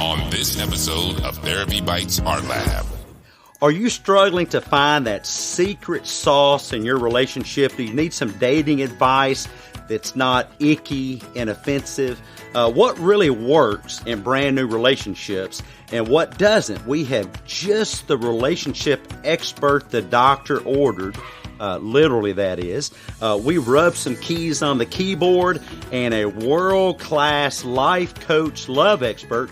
on this episode of Therapy Bites Art Lab. Are you struggling to find that secret sauce in your relationship? Do you need some dating advice that's not icky and offensive? What really works in brand new relationships and what doesn't? We have just the relationship expert the doctor ordered. Literally, that is. We rubbed some keys on the keyboard, and a world-class life coach love expert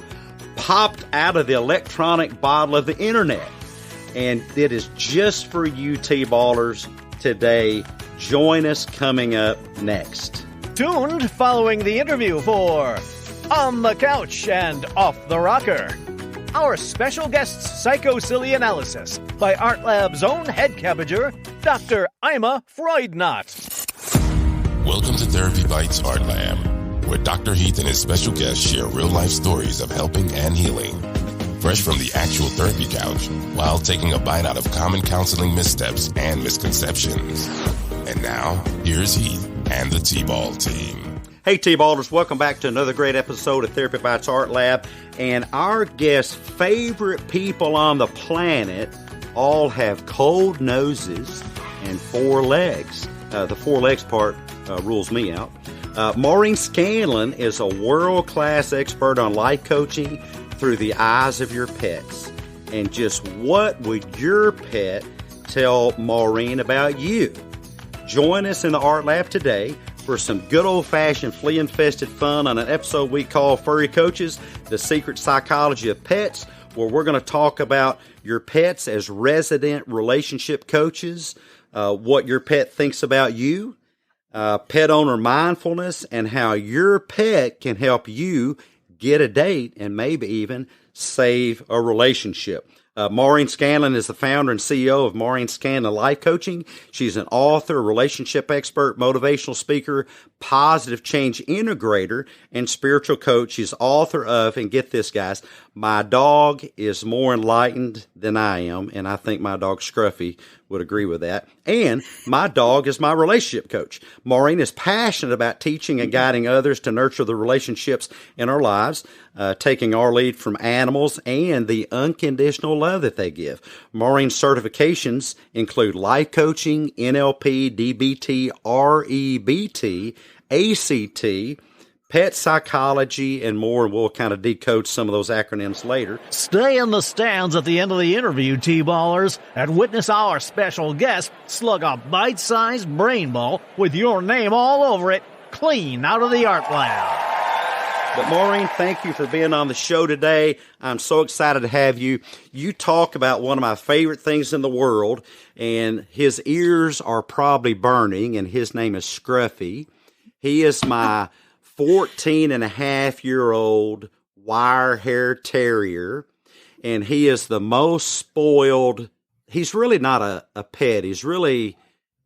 popped out of the electronic bottle of the internet. And it is just for you T-ballers today. Join us coming up next. Tuned following the interview for On the Couch and Off the Rocker. Our special guest's psycho-silly analysis by Art Lab's own head cabbager, Dr. Ima Freudnot. Welcome to Therapy Bites Art Lab, where Dr. Heath and his special guests share real-life stories of helping and healing. Fresh from the actual therapy couch, while taking a bite out of common counseling missteps and misconceptions. And now, here's Heath and the T-Ball team. Hey T-ballers, welcome back to another great episode of Therapy Bites Art Lab. And our guest's favorite people on the planet all have cold noses and four legs. The four legs part rules me out. Maureen Scanlon is a world-class expert on life coaching through the eyes of your pets. And just what would your pet tell Maureen about you? Join us in the Art Lab today for some good old-fashioned flea-infested fun on an episode we call Furry Coaches, the Secret Psychology of Pets, where we're going to talk about your pets as resident relationship coaches, what your pet thinks about you, pet owner mindfulness, and how your pet can help you get a date and maybe even save a relationship. Maureen Scanlon is the founder and CEO of Maureen Scanlon Life Coaching. She's an author, relationship expert, motivational speaker, positive change integrator, and spiritual coach. She's author of, and get this guys, My Dog is More Enlightened Than I Am, and I think my dog Scruffy would agree with that. And My Dog is My Relationship Coach. Maureen is passionate about teaching and guiding others to nurture the relationships in our lives, taking our lead from animals and the unconditional love that they give. Maureen's certifications include life coaching, NLP, DBT, REBT, ACT, pet psychology, and more, and we'll kind of decode some of those acronyms later. Stay in the stands at the end of the interview, T-ballers, and witness our special guest slug a bite-sized brain ball with your name all over it, clean out of the Art Lab. But Maureen, thank you for being on the show today. I'm so excited to have you. You talk about one of my favorite things in the world, and his ears are probably burning, and his name is Scruffy. He is my 14-and-a-half-year-old wire hair terrier, and he is the most spoiled. He's really not a pet. He's really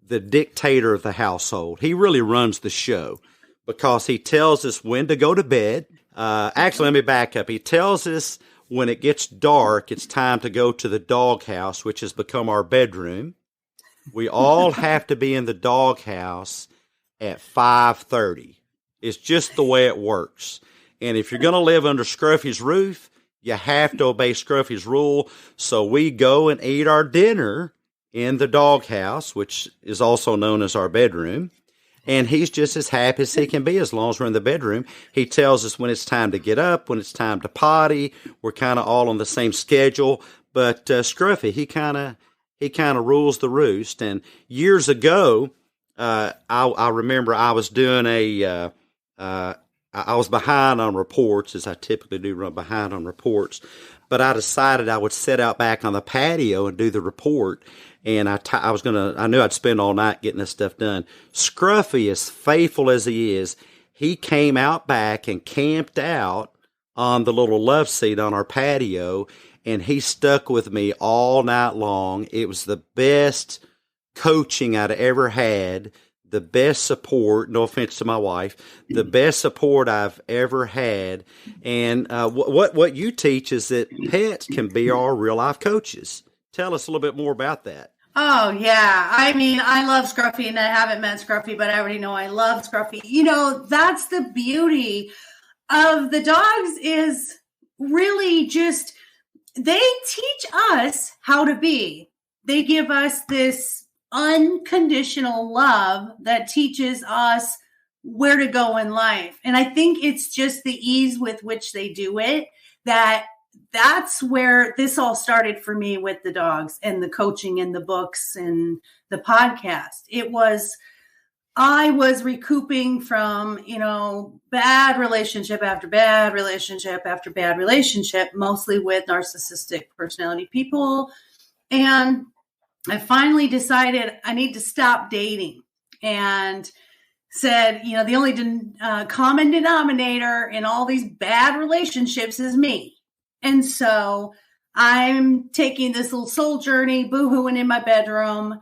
the dictator of the household. He really runs the show because he tells us when to go to bed. Actually, let me back up. He tells us when it gets dark, it's time to go to the doghouse, which has become our bedroom. We all have to be in the doghouse at 5:30. It's just the way it works. And if you're going to live under Scruffy's roof, you have to obey Scruffy's rule. So we go and eat our dinner in the doghouse, which is also known as our bedroom. And he's just as happy as he can be as long as we're in the bedroom. He tells us when it's time to get up, when it's time to potty. We're kind of all on the same schedule. But Scruffy, he kind of rules the roost. And years ago, I remember I was doing I was behind on reports, as I typically do, run behind on reports. But I decided I would sit out back on the patio and do the report. And I knew I'd spend all night getting this stuff done. Scruffy, as faithful as he is, he came out back and camped out on the little love seat on our patio, and he stuck with me all night long. It was the best coaching I'd ever had, the best support, no offense to my wife, the best support I've ever had. And what you teach is that pets can be our real-life coaches. Tell us a little bit more about that. Oh, yeah. I mean, I love Scruffy, and I haven't met Scruffy, but I already know I love Scruffy. You know, that's the beauty of the dogs is really just, they teach us how to be. They give us this unconditional love that teaches us where to go in life. And I think it's just the ease with which they do it that's where this all started for me with the dogs and the coaching and the books and the podcast. I was recouping from, bad relationship after bad relationship after bad relationship, mostly with narcissistic personality people. And I finally decided I need to stop dating and said, the only common denominator in all these bad relationships is me. And so I'm taking this little soul journey, boohooing in my bedroom.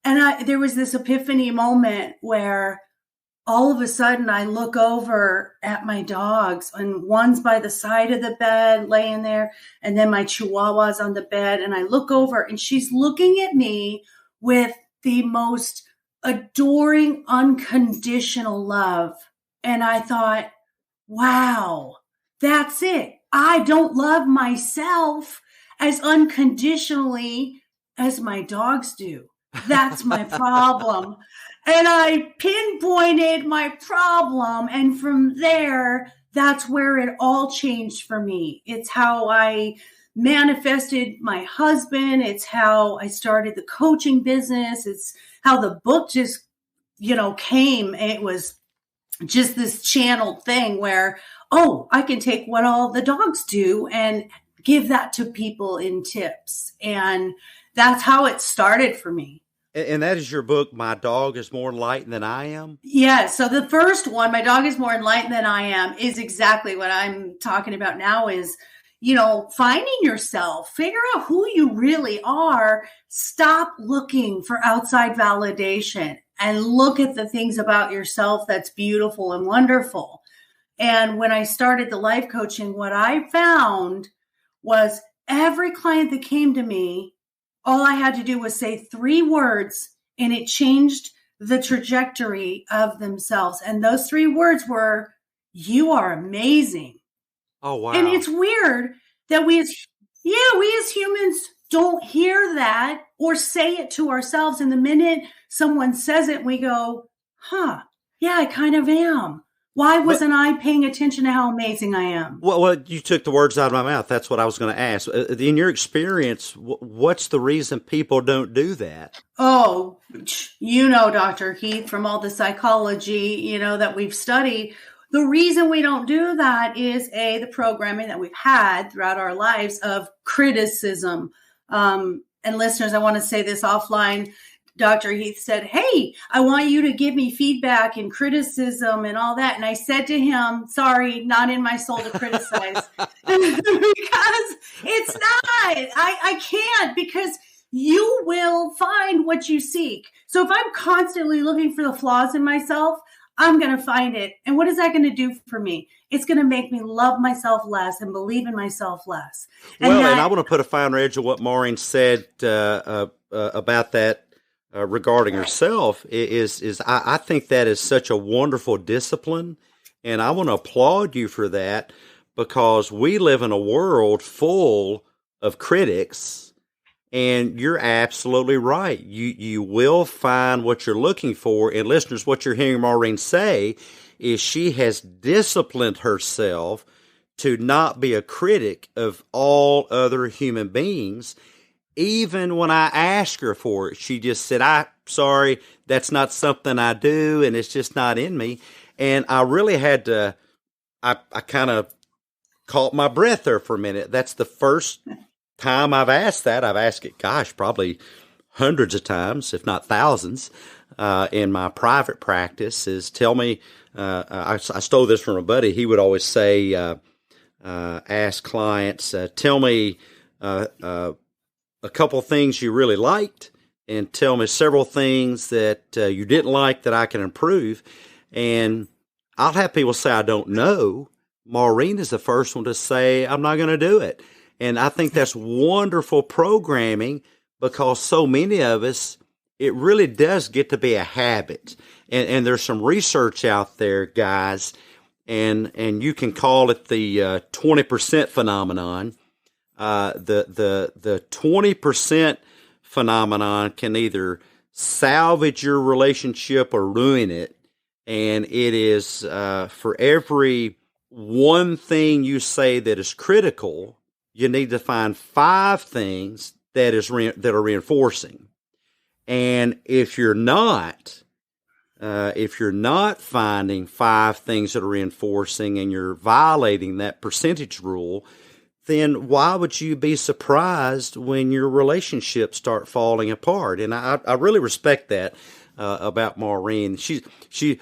And there was this epiphany moment where all of a sudden I look over at my dogs, and one's by the side of the bed laying there, and then my Chihuahua's on the bed. And I look over and she's looking at me with the most adoring, unconditional love. And I thought, wow, that's it. I don't love myself as unconditionally as my dogs do. That's my problem. And I pinpointed my problem. And from there, that's where it all changed for me. It's how I manifested my husband. It's how I started the coaching business. It's how the book just, came. It was just this channeled thing where, I can take what all the dogs do and give that to people in tips. And that's how it started for me. And that is your book, My Dog is More Enlightened Than I Am? Yeah. So the first one, My Dog is More Enlightened Than I Am, is exactly what I'm talking about now is, finding yourself, figure out who you really are, stop looking for outside validation and look at the things about yourself that's beautiful and wonderful. And when I started the life coaching, what I found was every client that came to me, all I had to do was say 3 words and it changed the trajectory of themselves. And those 3 words were, you are amazing. Oh, wow. And it's weird that we as humans don't hear that or say it to ourselves. And the minute someone says it, we go, yeah, I kind of am. Why wasn't I paying attention to how amazing I am? Well, you took the words out of my mouth. That's what I was going to ask. In your experience, what's the reason people don't do that? Oh, Dr. Heath, from all the psychology, that we've studied, the reason we don't do that is the programming that we've had throughout our lives of criticism. And listeners, I want to say this offline. Dr. Heath said, hey, I want you to give me feedback and criticism and all that. And I said to him, sorry, not in my soul to criticize because it's not, I can't, because you will find what you seek. So if I'm constantly looking for the flaws in myself, I'm going to find it. And what is that going to do for me? It's going to make me love myself less and believe in myself less. And I want to put a finer edge on what Maureen said about that. Regarding herself is I think that is such a wonderful discipline, and I want to applaud you for that, because we live in a world full of critics, and you're absolutely right. You will find what you're looking for. And listeners, what you're hearing Maureen say is she has disciplined herself to not be a critic of all other human beings. Even when I asked her for it, she just said, sorry, that's not something I do, and it's just not in me. And I really had to, I kind of caught my breath there for a minute. That's the first time I've asked that. I've asked it, probably hundreds of times, if not thousands, in my private practice, is tell me, I stole this from a buddy. He would always say, ask clients, tell me, a couple things you really liked, and tell me several things that you didn't like that I can improve. And I'll have people say, I don't know. Maureen is the first one to say, I'm not going to do it. And I think that's wonderful programming, because so many of us, it really does get to be a habit. And there's some research out there, guys. and you can call it the 20% phenomenon. The 20% phenomenon can either salvage your relationship or ruin it. And it is for every one thing you say that is critical, you need to find 5 things that are reinforcing. And if you're not finding 5 things that are reinforcing and you're violating that percentage rule, then why would you be surprised when your relationships start falling apart? And I really respect that about Maureen.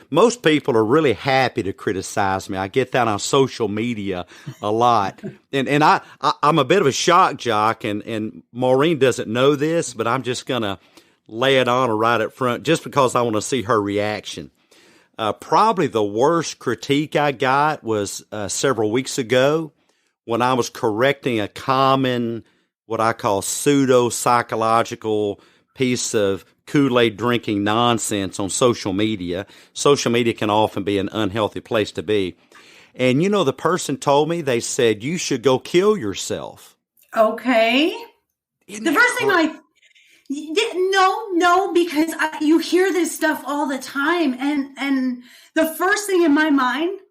Most people are really happy to criticize me. I get that on social media a lot. And I'm a bit of a shock jock, and Maureen doesn't know this, but I'm just going to lay it on her right up front just because I want to see her reaction. Probably the worst critique I got was several weeks ago when I was correcting a common, what I call pseudo-psychological piece of Kool-Aid drinking nonsense on social media. Social media can often be an unhealthy place to be. And the person told me, they said, you should go kill yourself. Okay. The first thing no, because you hear this stuff all the time. And the first thing in my mind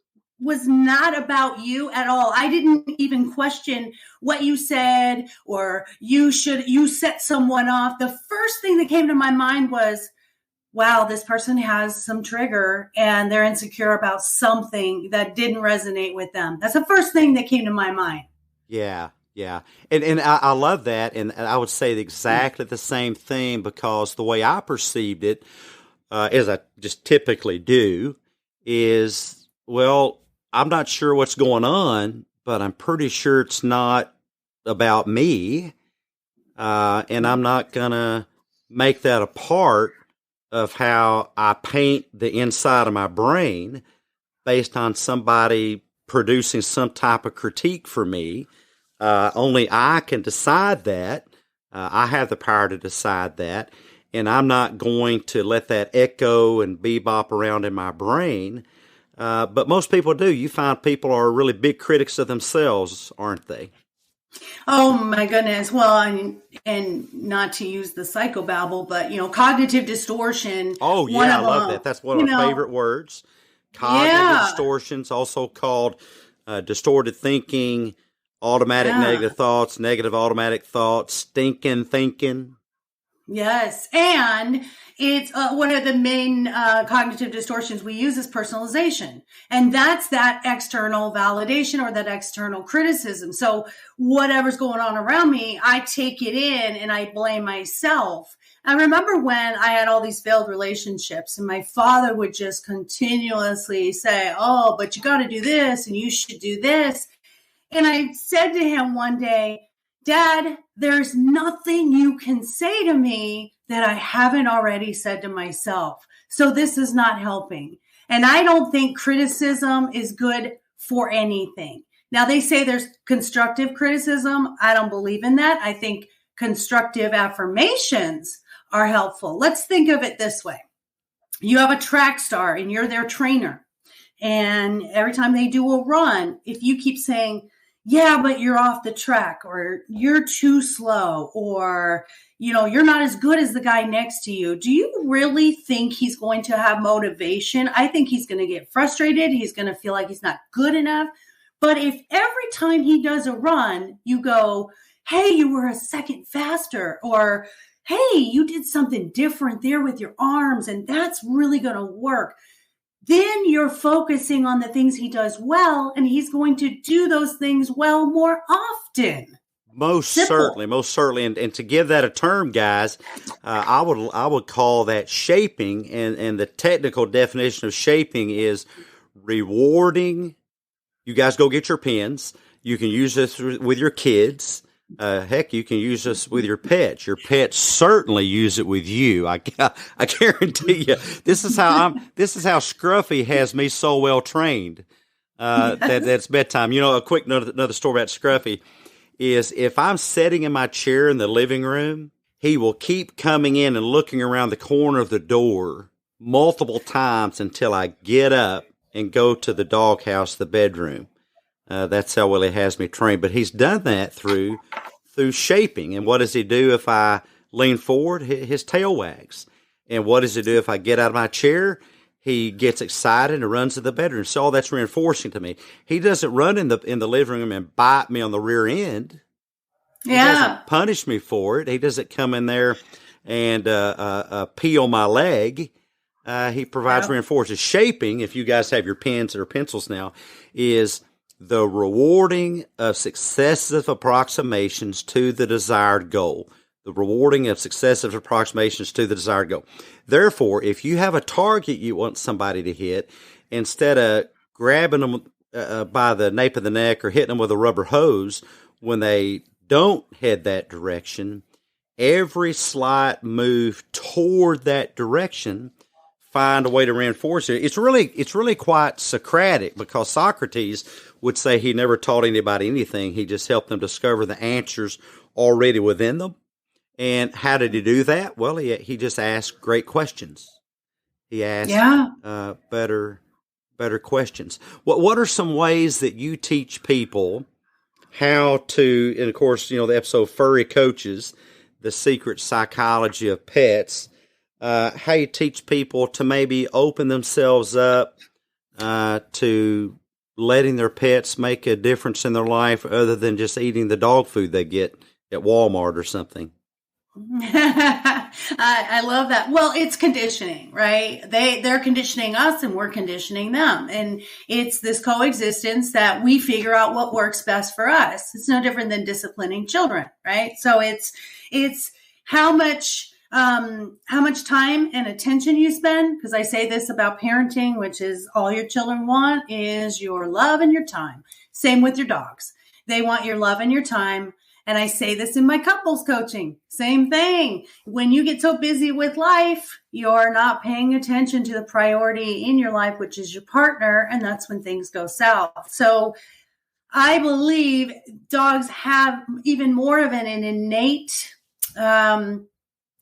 was not about you at all. I didn't even question what you said or you set someone off. The first thing that came to my mind was, wow, this person has some trigger and they're insecure about something that didn't resonate with them. That's the first thing that came to my mind. Yeah. Yeah. And I love that. And I would say exactly the same thing, because the way I perceived it, as I just typically do, is, well, I'm not sure what's going on, but I'm pretty sure it's not about me. And I'm not going to make that a part of how I paint the inside of my brain based on somebody producing some type of critique for me. Only I can decide that. I have the power to decide that. And I'm not going to let that echo and bebop around in my brain. But most people do. You find people are really big critics of themselves, aren't they? Oh my goodness. Well, and not to use the psychobabble, but cognitive distortion. Oh yeah, I love that. That's one of my favorite words. Cognitive distortions, also called distorted thinking, automatic negative thoughts, negative automatic thoughts, stinking thinking. Yes. And it's one of the main cognitive distortions we use is personalization. And that's that external validation or that external criticism. So whatever's going on around me, I take it in and I blame myself. I remember when I had all these failed relationships and my father would just continuously say, oh, but you got to do this and you should do this. And I said to him one day, Dad, there's nothing you can say to me that I haven't already said to myself. So this is not helping. And I don't think criticism is good for anything. Now, they say there's constructive criticism. I don't believe in that. I think constructive affirmations are helpful. Let's think of it this way. You have a track star and you're their trainer. And every time they do a run, if you keep saying, yeah, but you're off the track, or you're too slow, or, you're not as good as the guy next to you, do you really think he's going to have motivation? I think he's going to get frustrated. He's going to feel like he's not good enough. But if every time he does a run, you go, hey, you were a second faster, or hey, you did something different there with your arms, and that's really going to work. Then you're focusing on the things he does well, and he's going to do those things well more often. Most certainly. And to give that a term, guys, I would call that shaping. And the technical definition of shaping is rewarding. You guys go get your pens. You can use this with your kids. Heck, you can use this with your pets. Your pets certainly use it with you. I guarantee you. This is how Scruffy has me so well trained. That's bedtime. A quick another story about Scruffy is if I'm sitting in my chair in the living room, he will keep coming in and looking around the corner of the door multiple times until I get up and go to the doghouse, the bedroom. That's how well he has me trained. But he's done that through shaping. And what does he do if I lean forward? His tail wags. And what does he do if I get out of my chair? He gets excited and runs to the bedroom. So all that's reinforcing to me. He doesn't run in the living room and bite me on the rear end. He doesn't punish me for it. He doesn't come in there and peel my leg. He provides reinforcement. Shaping, if you guys have your pens or pencils now, is the rewarding of successive approximations to the desired goal. The rewarding of successive approximations to the desired goal. Therefore, if you have a target you want somebody to hit, instead of grabbing them by the nape of the neck or hitting them with a rubber hose, when they don't head that direction, every slight move toward that direction, find a way to reinforce it. It's really quite Socratic, because Socrates would say he never taught anybody anything. He just helped them discover the answers already within them. And how did he do that? Well, he just asked great questions. He asked better questions. What are some ways that you teach people how to, and of course, the episode Furry Coaches, the secret psychology of pets, how you teach people to maybe open themselves up to letting their pets make a difference in their life other than just eating the dog food they get at Walmart or something? I love that. Well, it's conditioning, right? They're conditioning us and we're conditioning them. And it's this coexistence that we figure out what works best for us. It's no different than disciplining children, right? So it's how much time and attention you spend. Because I say this about parenting, which is all your children want is your love and your time. Same with your dogs. They want your love and your time. And I say this in my couples coaching, same thing. When you get so busy with life, you're not paying attention to the priority in your life, which is your partner. And that's when things go south. So I believe dogs have even more of an innate,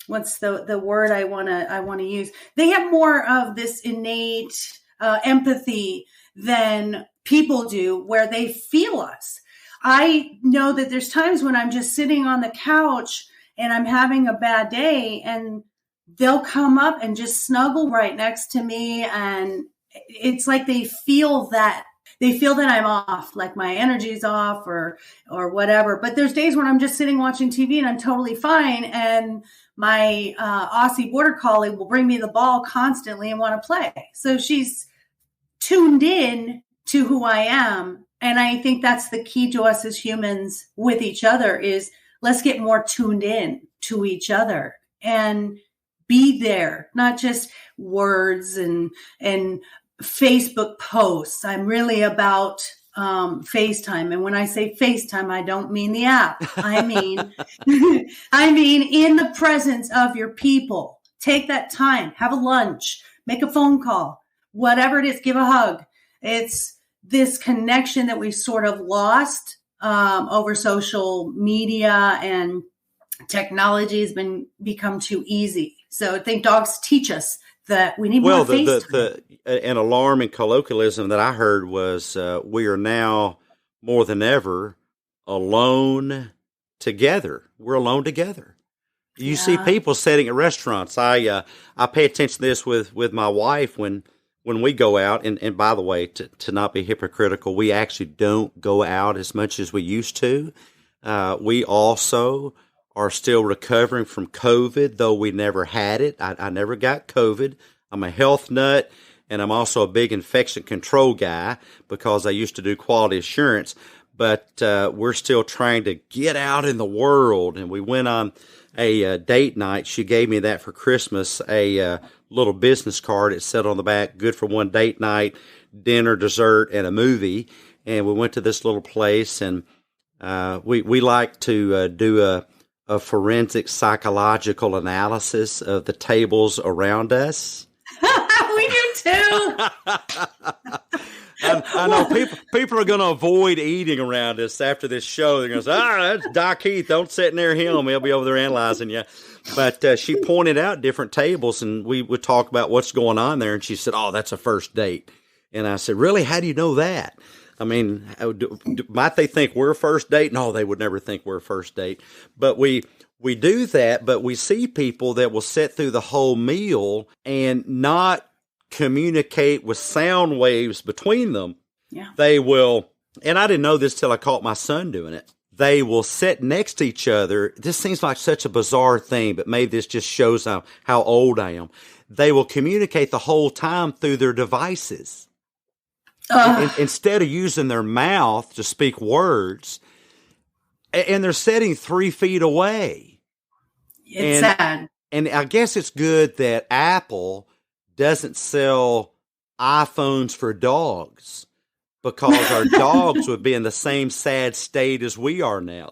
what's the word I want to use? They have more of this innate empathy than people do, where they feel us. I know that there's times when I'm just sitting on the couch and I'm having a bad day, and they'll come up and just snuggle right next to me. And it's like they feel that I'm off, like my energy's off or whatever. But there's days when I'm just sitting watching TV and I'm totally fine. And my Aussie Border Collie will bring me the ball constantly and want to play. So she's tuned in to who I am. And I think that's the key to us as humans with each other is let's get more tuned in to each other and be there, not just words and Facebook posts. I'm really about FaceTime. And when I say FaceTime, I don't mean the app. I mean in the presence of your people. Take that time, have a lunch, make a phone call, whatever it is, give a hug. It's this connection that we sort of lost over social media and technology has become too easy. So I think dogs teach us that we need more face time. An alarming colloquialism that I heard was we are now more than ever alone together. We're alone together. You see people sitting at restaurants. I pay attention to this with my wife when we go out, and by the way, to not be hypocritical, we actually don't go out as much as we used to. We also are still recovering from COVID, though we never had it. I never got COVID. I'm a health nut, and I'm also a big infection control guy because I used to do quality assurance. But we're still trying to get out in the world, and we went on a date night. She gave me that for Christmas, a little business card. It said on the back, good for one date night, dinner, dessert, and a movie. And we went to this little place, and we like to do a forensic psychological analysis of the tables around us. We do too. I know people are going to avoid eating around us after this show. They're going to say, that's Doc Heath. Don't sit near him. He'll be over there analyzing you. But she pointed out different tables, and we would talk about what's going on there. And she said, that's a first date. And I said, really? How do you know that? I mean, might they think we're a first date? No, they would never think we're a first date. But we do that, but we see people that will sit through the whole meal and not communicate with sound waves between them. Yeah. They will, and I didn't know this till I caught my son doing it. They will sit next to each other. This seems like such a bizarre thing, but maybe this just shows how old I am. They will communicate the whole time through their devices. Instead of using their mouth to speak words, and they're sitting 3 feet away. It's sad. And I guess it's good that Apple doesn't sell iPhones for dogs, because our dogs would be in the same sad state as we are now.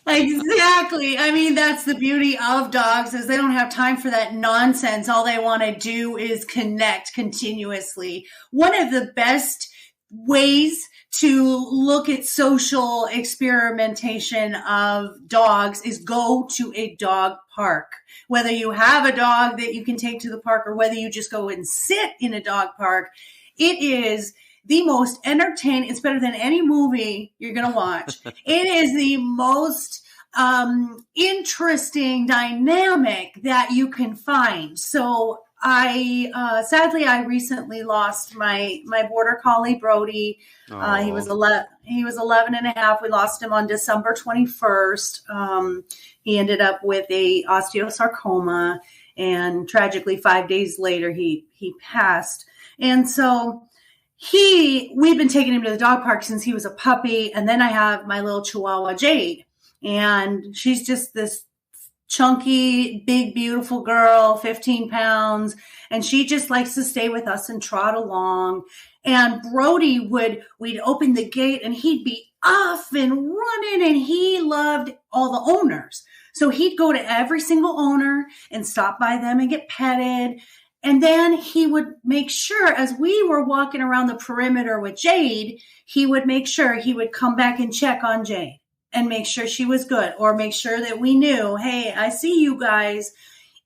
Exactly. I mean, that's the beauty of dogs, is they don't have time for that nonsense. All they want to do is connect continuously. One of the best ways to look at social experimentation of dogs is go to a dog park. Whether you have a dog that you can take to the park or whether you just go and sit in a dog park, it is the most entertaining. It's better than any movie you're going to watch. It is the most interesting dynamic that you can find. So sadly, I recently lost my border collie, Brody. He was 11 and a half. We lost him on December 21st. He ended up with a osteosarcoma, and tragically 5 days later, he passed. And so we've been taking him to the dog park since he was a puppy. And then I have my little Chihuahua, Jade, and she's just this chunky, big, beautiful girl, 15 pounds. And she just likes to stay with us and trot along. And Brody we'd open the gate and he'd be off and running, and he loved all the owners. So he'd go to every single owner and stop by them and get petted. And then he would make sure, as we were walking around the perimeter with Jade, he would make sure he would come back and check on Jade and make sure she was good, or make sure that we knew, hey, I see you guys.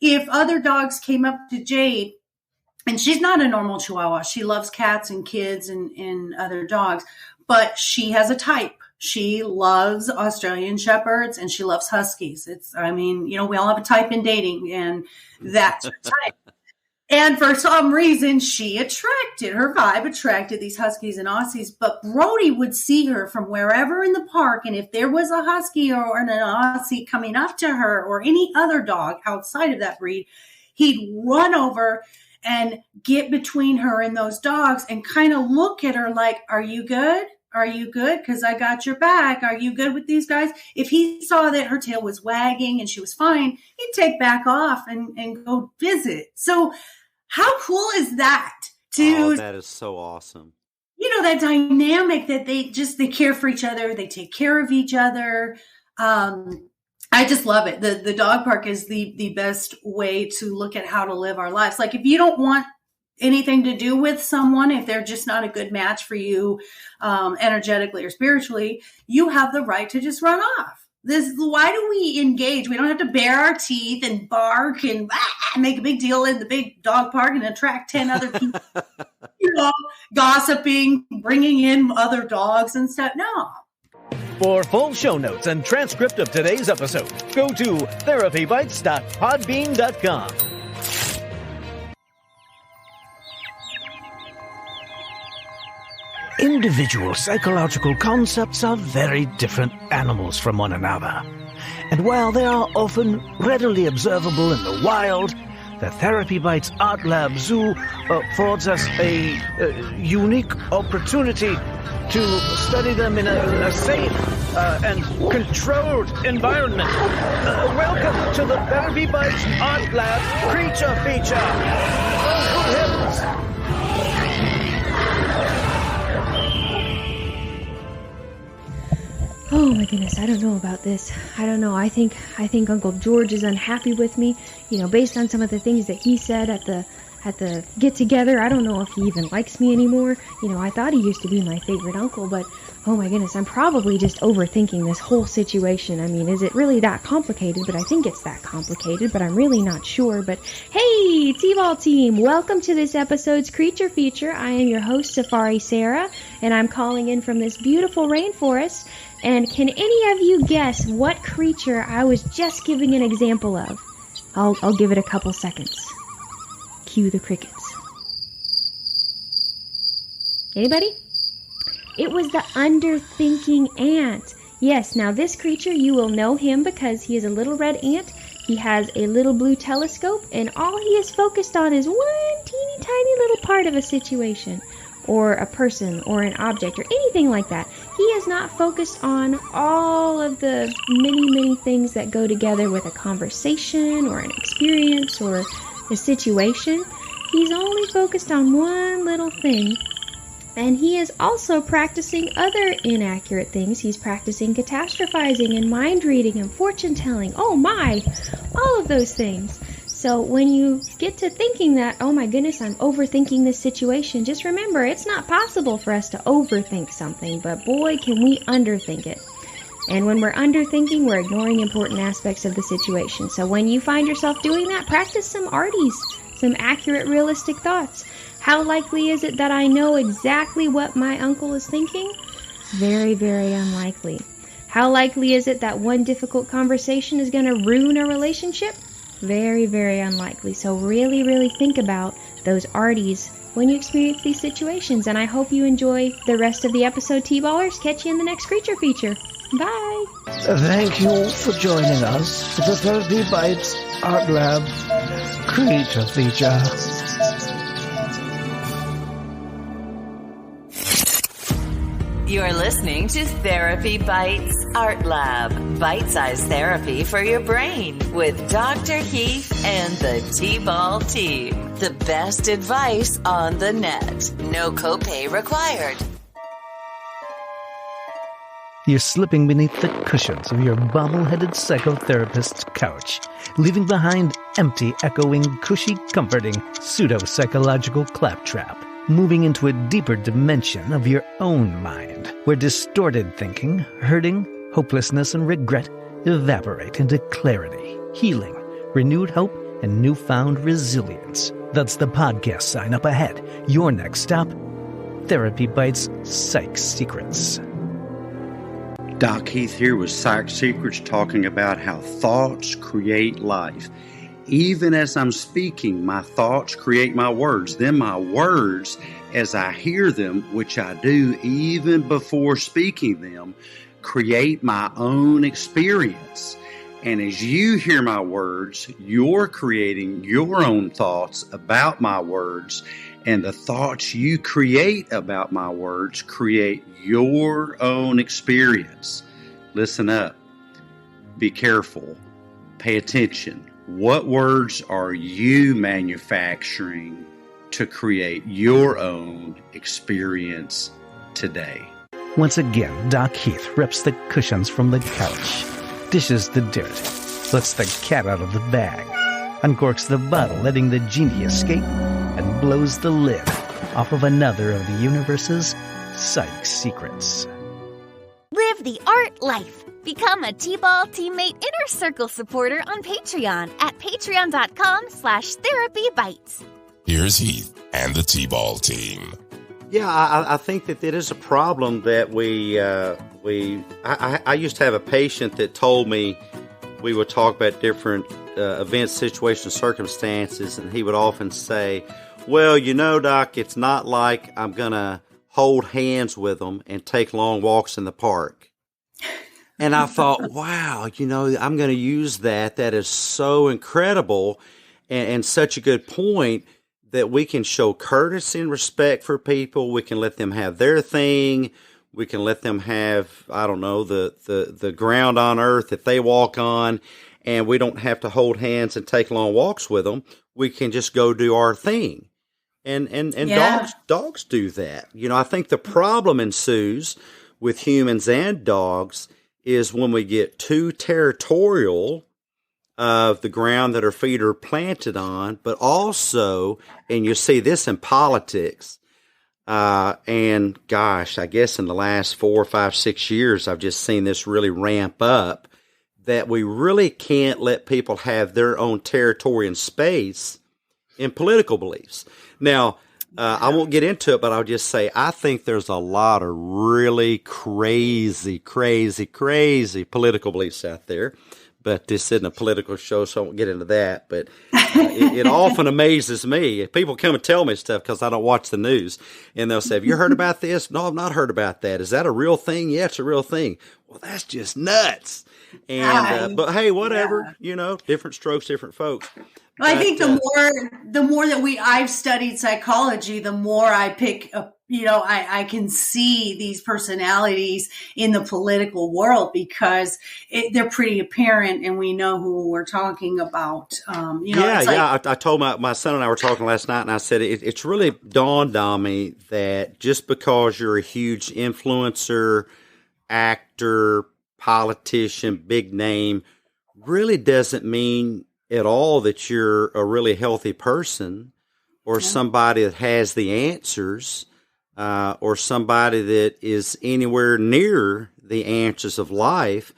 If other dogs came up to Jade, and she's not a normal Chihuahua, she loves cats and kids and other dogs, but she has a type. She loves Australian Shepherds and she loves Huskies. We all have a type in dating, and that's her type. And for some reason, her vibe attracted these Huskies and Aussies. But Brody would see her from wherever in the park. And if there was a Husky or an Aussie coming up to her, or any other dog outside of that breed, he'd run over and get between her and those dogs and kind of look at her like, are you good? Are you good? Because I got your back. Are you good with these guys? If he saw that her tail was wagging and she was fine, he'd take back off and go visit. So how cool is that? That is so awesome. That dynamic that they care for each other. They take care of each other. I just love it. The dog park is the best way to look at how to live our lives. Like, if you don't want anything to do with someone, if they're just not a good match for you, energetically or spiritually, you have the right to just run off. Why do we engage? We don't have to bare our teeth and bark and make a big deal in the big dog park and attract 10 other people, gossiping, bringing in other dogs and stuff. No. For full show notes and transcript of today's episode, go to therapybites.podbean.com. Individual psychological concepts are very different animals from one another. And while they are often readily observable in the wild, the Therapy Bites Art Lab Zoo affords us a unique opportunity to study them in a safe and controlled environment. Welcome to the Therapy Bites Art Lab Creature Feature. Oh, good heavens. Oh my goodness, I don't know about this. I don't know. I think Uncle George is unhappy with me, based on some of the things that he said at the at the get-together. I don't know if he even likes me anymore. You know, I thought he used to be my favorite uncle, but oh my goodness, I'm probably just overthinking this whole situation. I mean, is it really that complicated? But I think it's that complicated, but I'm really not sure. But hey, T-Ball team, welcome to this episode's Creature Feature. I am your host, Safari Sarah, and I'm calling in from this beautiful rainforest. And can any of you guess what creature I was just giving an example of? I'll give it a couple seconds. Cue the crickets. Anybody? It was the underthinking ant. Yes, now this creature, you will know him because he is a little red ant. He has a little blue telescope, and all he is focused on is one teeny tiny little part of a situation, or a person, or an object, or anything like that. He is not focused on all of the many things that go together with a conversation, or an experience, or a situation. He's only focused on one little thing. And he is also practicing other inaccurate things. He's practicing catastrophizing and mind reading and fortune telling. Oh my! All of those things. So when you get to thinking that, oh my goodness, I'm overthinking this situation, just remember, it's not possible for us to overthink something, but boy, can we underthink it. And when we're underthinking, we're ignoring important aspects of the situation. So when you find yourself doing that, practice some ARTs, some accurate, realistic thoughts. How likely is it that I know exactly what my uncle is thinking? Very, very unlikely. How likely is it that one difficult conversation is going to ruin a relationship? Very, very unlikely. So really, really think about those ARTs when you experience these situations. And I hope you enjoy the rest of the episode, T-Ballers. Catch you in the next Creature Feature. Bye! Thank you for joining us for the Therapy Bites Art Lab Creature Feature. You're listening to Therapy Bites Art Lab, bite-sized therapy for your brain with Dr. Heath and the T-Ball team. The best advice on the net. No copay required. You're slipping beneath the cushions of your bobble-headed psychotherapist's couch, leaving behind empty, echoing, cushy, comforting, pseudo-psychological claptrap. Moving into a deeper dimension of your own mind, where distorted thinking, hurting, hopelessness, and regret evaporate into clarity, healing, renewed hope, and newfound resilience. That's the podcast sign up ahead. Your next stop, Therapy Bites Psych-Secrets. Doc Heath here with Psych-Secrets, talking about how thoughts create life. Even as I'm speaking, my thoughts create my words. Then my words, as I hear them, which I do even before speaking them, create my own experience. And as you hear my words, you're creating your own thoughts about my words. And the thoughts you create about my words create your own experience. Listen up. Be careful. Pay attention. What words are you manufacturing to create your own experience today? Once again, Doc Heath rips the cushions from the couch, dishes the dirt, lets the cat out of the bag, uncorks the bottle, letting the genie escape, and blows the lid off of another of the universe's Psych-Secrets. Live the art life. Become a T-Ball Teammate Inner Circle supporter on Patreon at patreon.com/therapybites. Here's Heath and the T-Ball team. Yeah, I think that it is a problem that I used to have a patient that told me we would talk about different events, situations, circumstances, and he would often say, well, you know, Doc, it's not like I'm going to hold hands with them and take long walks in the park. And I thought, wow, you know, I'm going to use that. That is so incredible and such a good point that we can show courtesy and respect for people. We can let them have their thing. We can let them have, I don't know, the ground on earth that they walk on. And we don't have to hold hands and take long walks with them. We can just go do our thing. And yeah. dogs do that. You know, I think the problem ensues with humans and dogs is when we get too territorial of the ground that our feet are planted on, but also, and you see this in politics, and gosh, I guess in the last 4, 5, 6 years, I've just seen this really ramp up, that we really can't let people have their own territory and space in political beliefs. Now, I won't get into it, but I'll just say I think there's a lot of really crazy political beliefs out there. But this isn't a political show, so I won't get into that. But it often amazes me. People come and tell me stuff because I don't watch the news. And they'll say, have you heard about this? No, I've not heard about that. Is that a real thing? Yeah, it's a real thing. Well, that's just nuts. But hey, whatever. You know, different strokes, different folks. Well, I think the more that I've studied psychology, the more I pick up, I can see these personalities in the political world because they're pretty apparent and we know who we're talking about. I told my son and I were talking last night, and I said it's really dawned on me that just because you're a huge influencer, actor, politician, big name, really doesn't mean at all that you're a really healthy person or somebody that has the answers or somebody that is anywhere near the answers of life.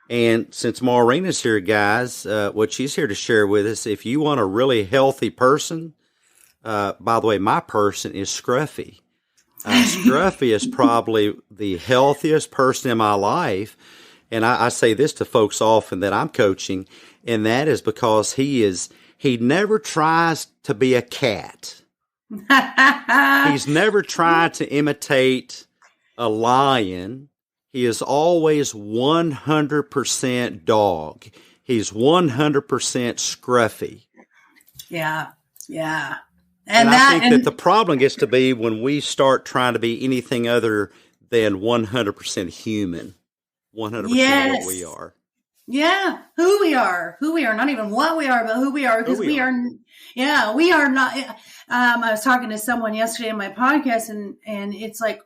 And since Maureen is here, guys, what she's here to share with us, if you want a really healthy person, by the way, my person is Scruffy. Scruffy is probably the healthiest person in my life. And I say this to folks often that I'm coaching, and that is because he never tries to be a cat. He's never tried to imitate a lion. He is always 100% dog. He's 100% Scruffy. Yeah. And I think that the problem gets to be when we start trying to be anything other than 100% human. 100% what we are. Yeah, who we are, not even what we are, but who we are, because we are not. I was talking to someone yesterday in my podcast, and it's like,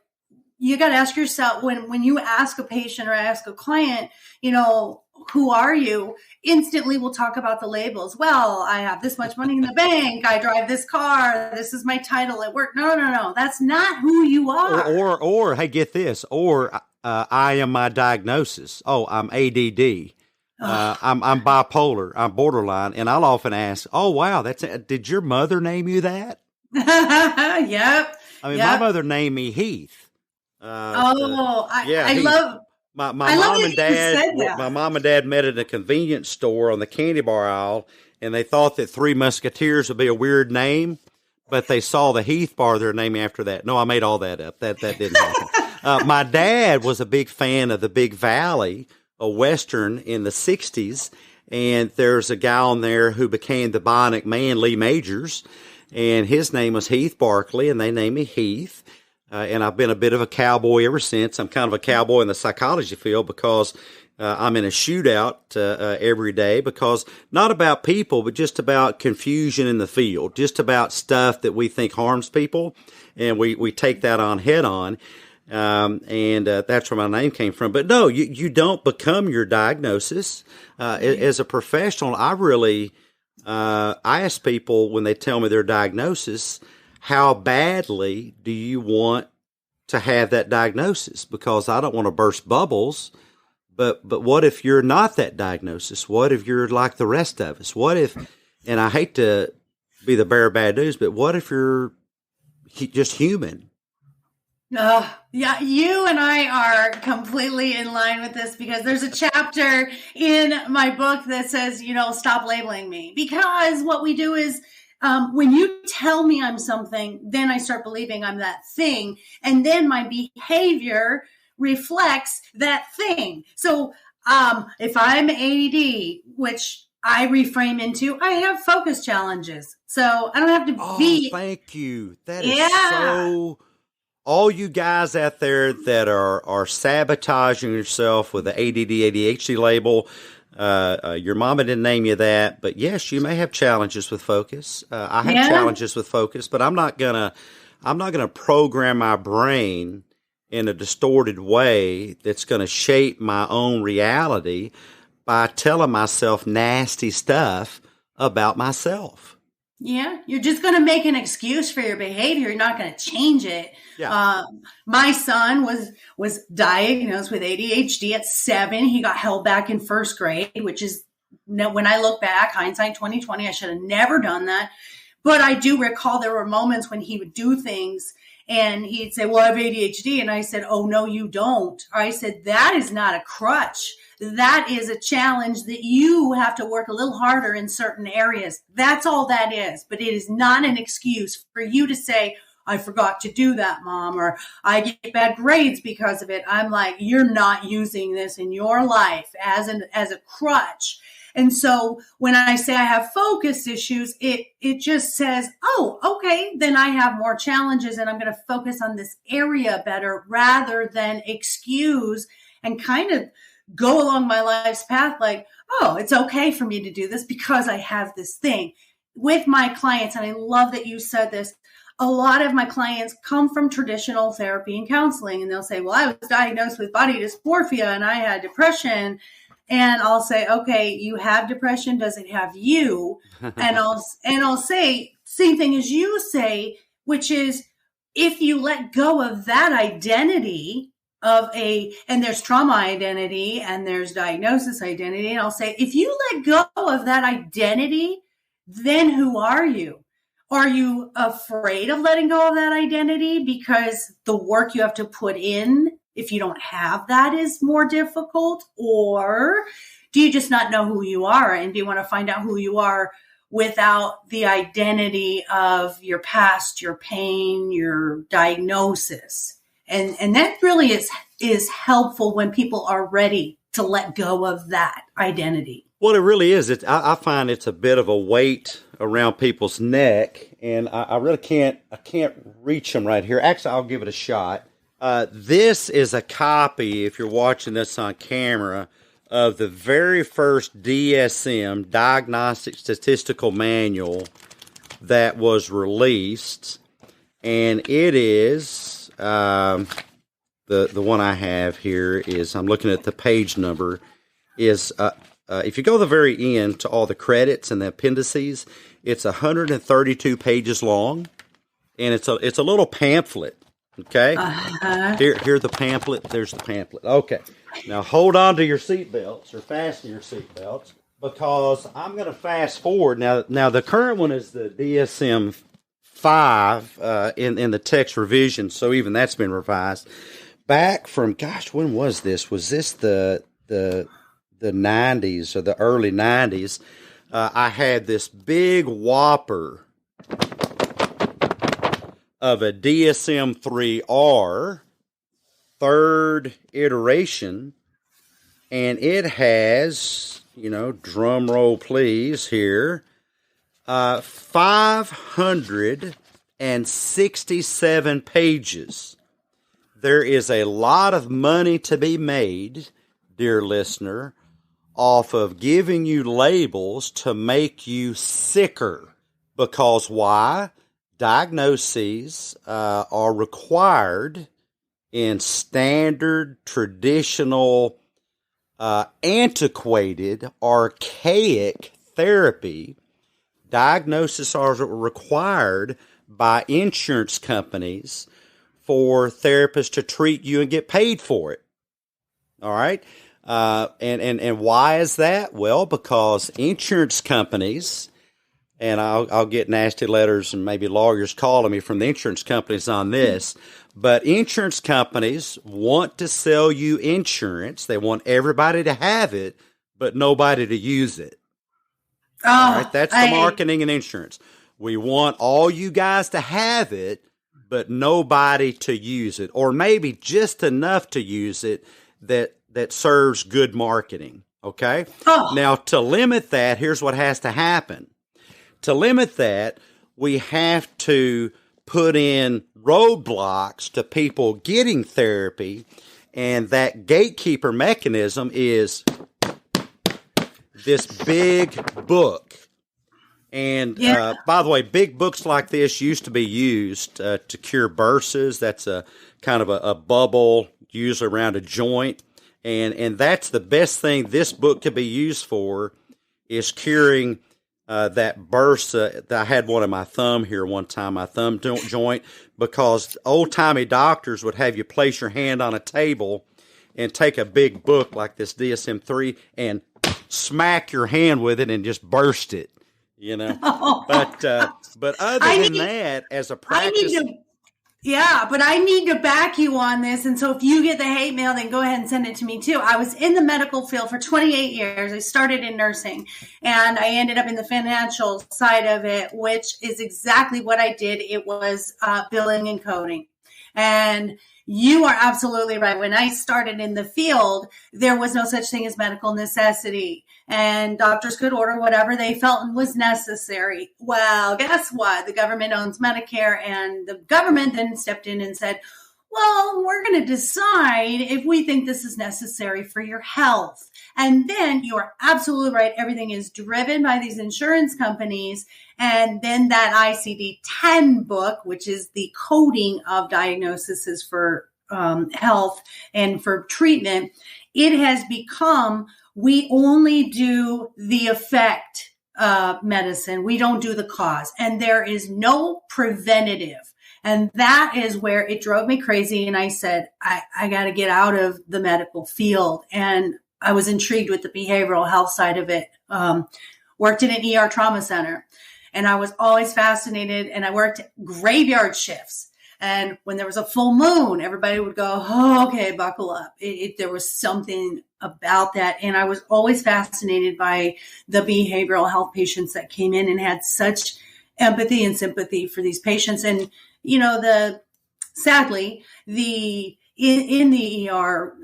you got to ask yourself when you ask a patient or ask a client, who are you? Instantly we'll talk about the labels. Well, I have this much money in the bank. I drive this car. This is my title at work. No. That's not who you are. Or hey, get this. Or I am my diagnosis. Oh, I'm ADD. I'm bipolar. I'm borderline. And I'll often ask, oh, wow, did your mother name you that? Yep. I mean, my mother named me Heath. I love my mom and dad. My mom and dad met at a convenience store on the candy bar aisle, and they thought that Three Musketeers would be a weird name, but they saw the Heath bar they're naming after that. No, I made all that up. That didn't happen. My dad was a big fan of the Big Valley, a Western in the 60s, and there's a guy on there who became the Bionic Man, Lee Majors, and his name was Heath Barkley, and they named me Heath. And I've been a bit of a cowboy ever since. I'm kind of a cowboy in the psychology field because I'm in a shootout every day, because not about people, but just about confusion in the field, just about stuff that we think harms people, and we take that on head on. And that's where my name came from. But no, you don't become your diagnosis. As a professional, I ask people when they tell me their diagnosis, how badly do you want to have that diagnosis? Because I don't want to burst bubbles, but what if you're not that diagnosis? What if you're like the rest of us? What if, and I hate to be the bearer of bad news, but what if you're just human? Yeah, you and I are completely in line with this, because there's a chapter in my book that says, stop labeling me. Because what we do is, when you tell me I'm something, then I start believing I'm that thing. And then my behavior reflects that thing. So if I'm ADD, which I reframe into, I have focus challenges. So I don't have to be. Thank you. That is so. All you guys out there that are sabotaging yourself with the ADD, ADHD label, your mama didn't name you that, but yes, you may have challenges with focus. I have challenges with focus, but I'm not gonna program my brain in a distorted way that's gonna shape my own reality by telling myself nasty stuff about myself. Yeah, you're just going to make an excuse for your behavior. You're not going to change it. Yeah. My son was diagnosed with ADHD at 7. He got held back in first grade, which is, when I look back, hindsight 2020, I should have never done that. But I do recall there were moments when he would do things and he'd say, well, I have ADHD. And I said, oh, no, you don't. Or I said, that is not a crutch. That is a challenge that you have to work a little harder in certain areas. That's all that is. But it is not an excuse for you to say, I forgot to do that, Mom, or I get bad grades because of it. I'm like, you're not using this in your life as a crutch. And so when I say I have focus issues, it just says, oh, okay, then I have more challenges and I'm going to focus on this area better rather than excuse and kind of go along my life's path like, oh, it's okay for me to do this because I have this thing. With my clients, and I love that you said this, a lot of my clients come from traditional therapy and counseling, and they'll say, well, I was diagnosed with body dysmorphia and I had depression. And I'll say, okay, you have depression. Does it have you? And I'll say, same thing as you say, which is if you let go of that identity and there's trauma identity and there's diagnosis identity. And I'll say, if you let go of that identity, then who are you? Are you afraid of letting go of that identity because the work you have to put in, if you don't have that, is more difficult? Or do you just not know who you are? And do you want to find out who you are without the identity of your past, your pain, your diagnosis? And that really is helpful when people are ready to let go of that identity. Well, it really is. I find it's a bit of a weight around people's neck, and I really can't reach them right here. Actually, I'll give it a shot. This is a copy, if you're watching this on camera, of the very first DSM, Diagnostic Statistical Manual, that was released. And it is, the one I have here is, I'm looking at the page number, is, if you go to the very end to all the credits and the appendices, it's 132 pages long, and it's a little pamphlet. Okay. Here's the pamphlet. There's the pamphlet. Okay. Now hold on to your seatbelts or fasten your seatbelts because I'm going to fast forward. Now the current one is the DSM-5 in the text revision, so even that's been revised back from. Gosh, when was this? Was this the 90s or the early 90s? I had this big whopper of a DSM-3R, third iteration, and it has, drum roll please here, 567 pages. There is a lot of money to be made, dear listener, off of giving you labels to make you sicker. Because why? Diagnoses are required in standard, traditional, antiquated, archaic therapy. Diagnoses are required by insurance companies for therapists to treat you and get paid for it. All right? And why is that? Well, because insurance companies, and I'll get nasty letters and maybe lawyers calling me from the insurance companies on this, but insurance companies want to sell you insurance. They want everybody to have it, but nobody to use it. All right, that's the marketing and insurance. We want all you guys to have it, but nobody to use it, or maybe just enough to use it that serves good marketing. Okay? Now, to limit that, here's what has to happen. To limit that, we have to put in roadblocks to people getting therapy, and that gatekeeper mechanism is this big book. And by the way, big books like this used to be used to cure burses. That's a kind of a bubble usually around a joint. And that's the best thing this book could be used for, is curing that burst. I had one in my thumb here one time, my thumb joint, because old-timey doctors would have you place your hand on a table and take a big book like this DSM-3 and smack your hand with it and just burst it, you know. But other than that, as a practice... But I need to back you on this. And so if you get the hate mail, then go ahead and send it to me too. I was in the medical field for 28 years. I started in nursing and I ended up in the financial side of it, which is exactly what I did. It was billing and coding. And you are absolutely right. When I started in the field, there was no such thing as medical necessity. And doctors could order whatever they felt was necessary. Well, guess what? The government owns Medicare, and the government then stepped in and said, well, we're going to decide if we think this is necessary for your health. And then you are absolutely right. Everything is driven by these insurance companies. And then that ICD-10 book, which is the coding of diagnoses for health and for treatment, it has become, we only do the effect medicine. We don't do the cause. And there is no preventative. And that is where it drove me crazy. And I said, I got to get out of the medical field. And I was intrigued with the behavioral health side of it. Worked in an ER trauma center. And I was always fascinated. And I worked graveyard shifts. And when there was a full moon, everybody would go, oh, okay, buckle up. There was something about that. And I was always fascinated by the behavioral health patients that came in and had such empathy and sympathy for these patients. And, you know, sadly, in the ER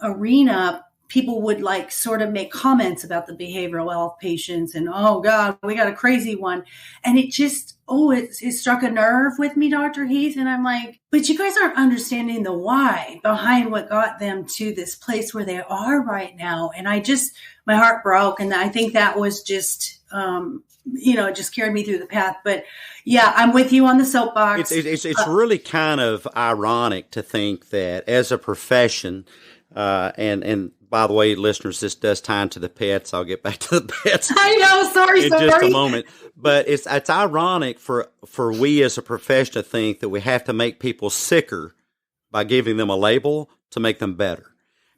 arena, people would like sort of make comments about the behavioral health patients and, oh God, we got a crazy one. And it just, it struck a nerve with me, Dr. Heath. And I'm like, but you guys aren't understanding the why behind what got them to this place where they are right now. And my heart broke. And I think that was just, it just carried me through the path. But yeah, I'm with you on the soapbox. It's really kind of ironic to think that as a profession, and by the way, listeners, this does tie into the pets. I'll get back to the pets. I know, sorry. In just a moment. But it's ironic for we as a profession to think that we have to make people sicker by giving them a label to make them better.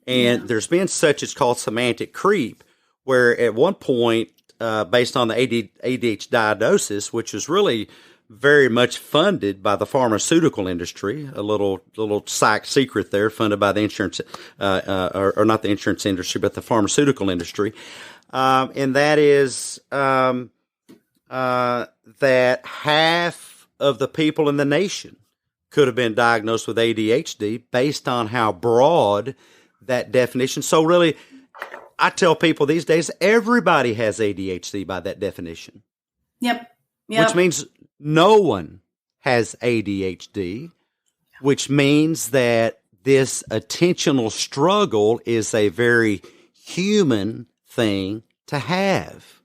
And there's been it's called semantic creep, where at one point, based on the ADHD diagnosis, which is really very much funded by the pharmaceutical industry, a little psych-secret there, funded by the insurance, or not the insurance industry, but the pharmaceutical industry. And that is that half of the people in the nation could have been diagnosed with ADHD based on how broad that definition. So really, I tell people these days, everybody has ADHD by that definition. Yep. Which means no one has ADHD, which means that this attentional struggle is a very human thing to have.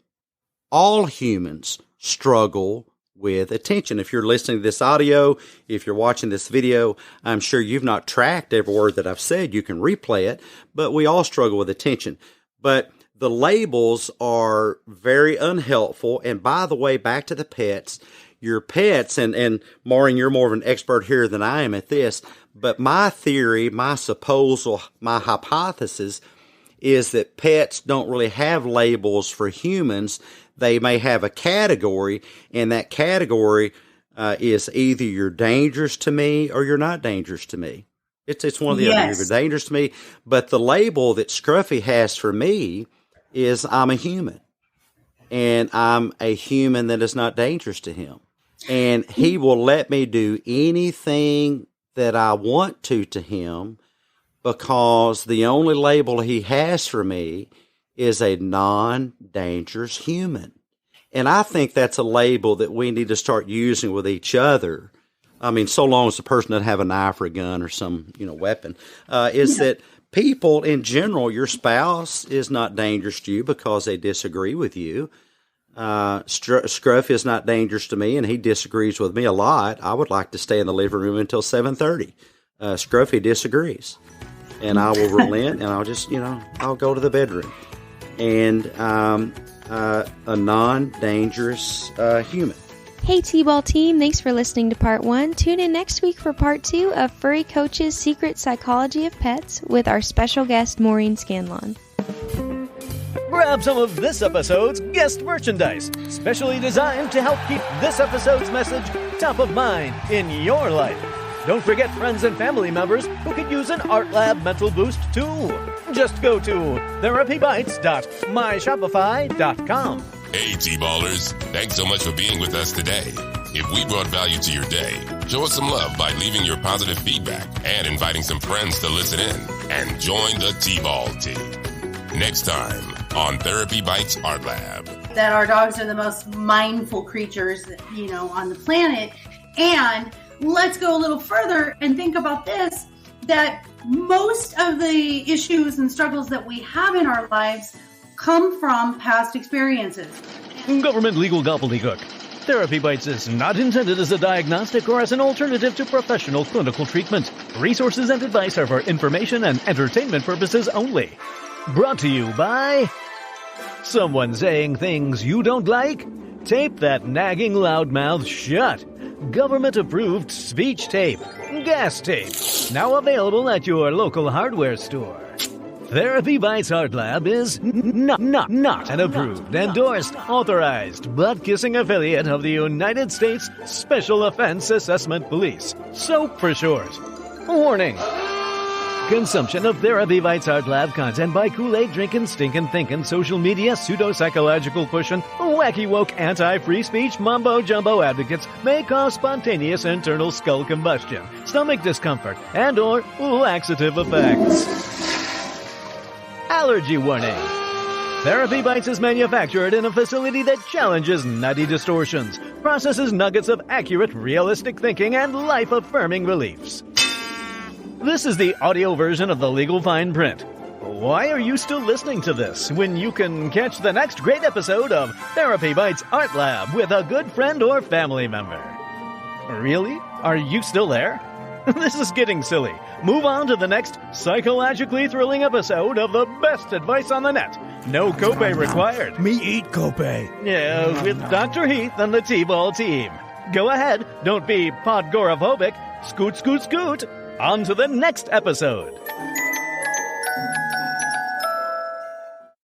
All humans struggle with attention. If you're listening to this audio, if you're watching this video, I'm sure you've not tracked every word that I've said. You can replay it, but we all struggle with attention. But the labels are very unhelpful. And by the way, back to the pets, your pets, and Maureen, you're more of an expert here than I am at this, but my theory, my supposal, my hypothesis is that pets don't really have labels for humans. They may have a category, and that category is either you're dangerous to me or you're not dangerous to me. It's one of the other. You're dangerous to me. But the label that Scruffy has for me is I'm a human. And I'm a human that is not dangerous to him. And he will let me do anything that I want to him, because the only label he has for me is a non-dangerous human. And I think that's a label that we need to start using with each other. I mean, so long as the person doesn't have a knife or a gun or some, weapon, that people in general, your spouse is not dangerous to you because they disagree with you. Scruff is not dangerous to me, and he disagrees with me a lot. I would like to stay in the living room until 7:30. Scruffy disagrees. and I will relent, and I'll just, I'll go to the bedroom. And a non-dangerous human. Hey T-Ball team, thanks for listening to part 1. Tune in next week for part 2 of Furry Coach's Secret Psychology of Pets with our special guest, Maureen Scanlon. Grab some of this episode's guest merchandise, specially designed to help keep this episode's message top of mind in your life. Don't forget friends and family members who could use an Art Lab mental boost too. Just go to therapybites.myshopify.com. Hey, T-Ballers, thanks so much for being with us today. If we brought value to your day, show us some love by leaving your positive feedback and inviting some friends to listen in and join the T-Ball team. Next time on Therapy Bites Art Lab. That our dogs are the most mindful creatures, on the planet. And let's go a little further and think about this, that most of the issues and struggles that we have in our lives come from past experiences. Government legal gobbledygook. Therapy Bites is not intended as a diagnostic or as an alternative to professional clinical treatment. Resources and advice are for information and entertainment purposes only. Brought to you by someone saying things you don't like? Tape that nagging loudmouth shut. Government-approved speech tape. Gas tape. Now available at your local hardware store. Therapy Bites Art Lab is not an approved, endorsed, authorized, butt-kissing affiliate of the United States Special Offense Assessment Police. SOAP for short. Warning. Consumption of Therapy Bites Art Lab content by Kool-Aid drinking, stinking, thinking, social media, pseudo-psychological pushing, wacky woke, anti-free speech, mumbo-jumbo advocates may cause spontaneous internal skull combustion, stomach discomfort, and or laxative effects. Allergy warning. Therapy Bites is manufactured in a facility that challenges nutty distortions, processes nuggets of accurate, realistic thinking, and life-affirming beliefs. This is the audio version of the legal fine print. Why are you still listening to this when you can catch the next great episode of Therapy Bites Art Lab with a good friend or family member? Really? Are you still there? This is getting silly. Move on to the next psychologically thrilling episode of the best advice on the net. No copay required. Me eat copay. Yeah, with Dr. Heath and the T-Ball team. Go ahead, don't be podgoraphobic. Scoot, scoot, scoot. On to the next episode.